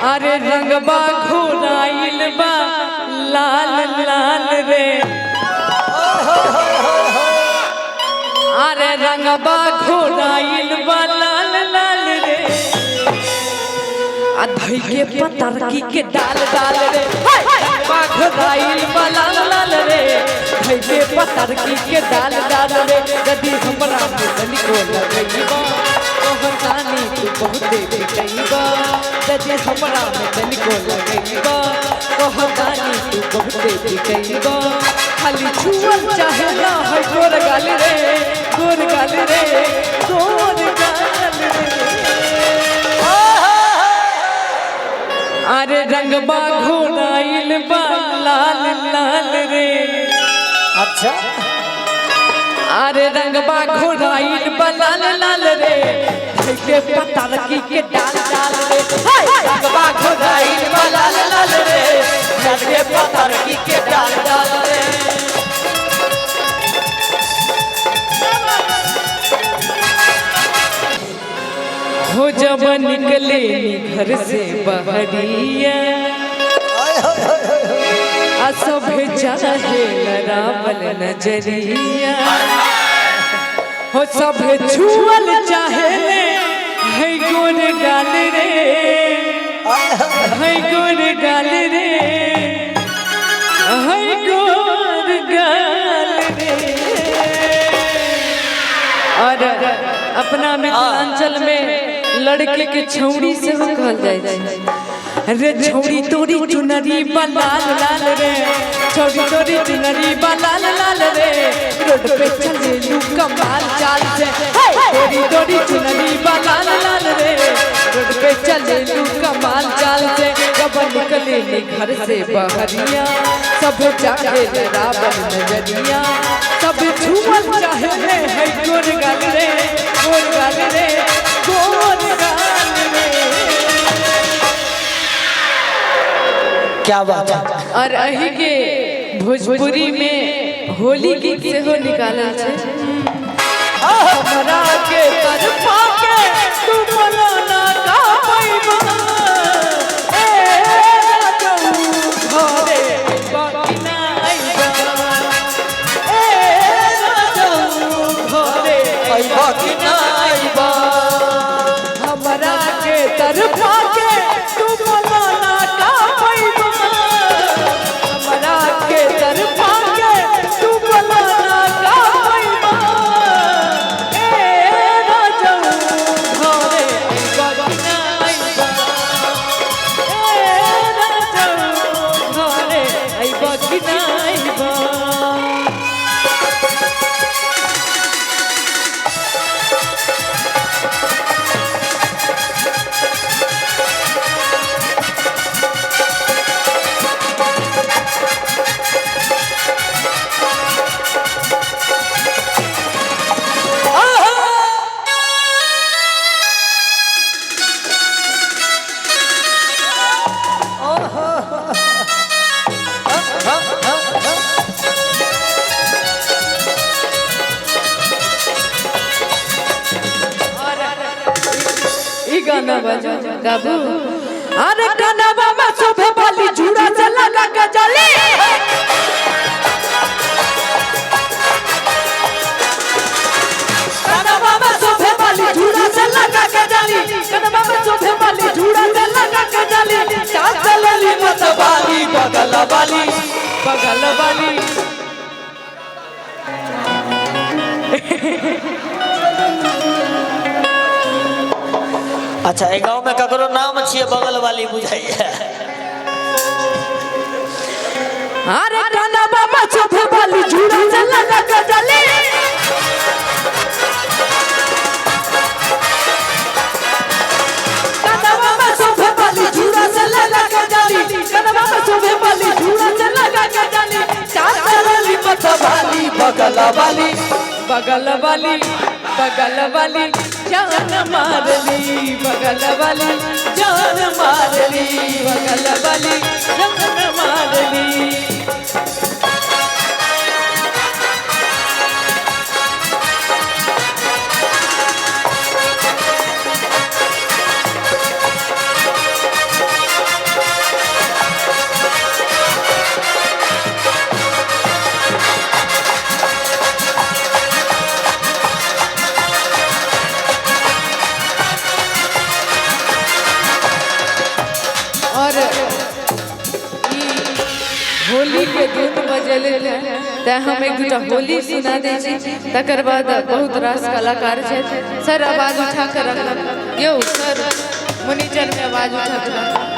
अरे रंगबा घोराइल बा लाल लाल रे। अरे रंगबा घोराइल बा लाल लाल रे। धई के पतरकी के डाल डाल रे। रंगबा घोराइल बा लाल लाल रे। धई के पतरकी के डाल डाल रे। यदि हमरा में को लगइबा कहतानी तू बहुते बिकइबा। यदि हमरा में को लगइबा कहतानी तू बहुते बिकइबा। खाली छुअल चाहे ना है गोर गाल रे, गोर गाल रे, गोर गाल रे। अरे रंगबा घोराइल बा लाल लाल रे। अच्छा अरे रंगबा घोराइल बा लाल लाल रे। के पतरकी के डाल डाल रे। रंगबा घोराइल बा लाल लाल रे। के पतरकी के डाल डाल रे। हो जब निकले घर से बहरिया सब चाहे लरावल नजरिया। हो सब छुअल चाहे है गोर गाल रे, है गोर गाल रे, है गोर गाल रे। और अपना मिथिलांचल में लड़के के छौड़ी से हो कहल जाय छै। रे छौड़ी तोरी चुनरी बा लाल लाल रे। छौड़ी तोरी चुनरी बा लाल लाल रे। रोड पे चले लू कमाल चाल से। तोरी तोरी चुनरी बा लाल लाल रे। रोड पे चले लू कमाल चाल से। कब निकले घर से बहरिया सब चाहे रावण नजरिया। सब छुअल चाहे है गोर गाल रे, गोर गाल रे, गोर गाल रे। क्या बात है। और अही के भोजपुरी में होली गीत से हो निकाला छे। हमरा के तरफा के तू मनाना का पैबा। ए राजू घरे बाकी ना आइबा। ए राजू घरे बाकी ना आइबा। हमरा के तरफा के तू मनाना का पैबा। हमरा के तरफा के तू मनाना का पैबा। ए राजू घरे बाकी ना आइबा। ए राजू घरे बाकी ना आइबा। गाना बजा गाबू। अरे कनवा में शोभे वाली जूड़ा से लगा के जली। कनवा में शोभे वाली जूड़ा से लगा के जली। कनवा में शोभे वाली जूड़ा से लगा के जली। चाचलली मत वाली बगल वाली, बगल वाली। अच्छा एक गांव में ककरो नाम छिए बगल वाली बुझाइए। अरे कनवा में शोभे वाली जूड़ा से लगा के जली। कनवा में शोभे वाली जूड़ा से लगा के जली। कनवा में शोभे वाली जूड़ा से लगा के जली। चाचलली मत वाली बगल वाली, बगल वाली, बगल वाली जान मारली। बगल वाली जान मारली। बगल वाली जान मारली। होली के धुन बजले थे ते हम एक दूटा होली सुना दे छी तकर बाद बहुत रास कलाकार छै सर आवाज उठा कर रखना यो सर मॉनिटर में आवाज उठा कर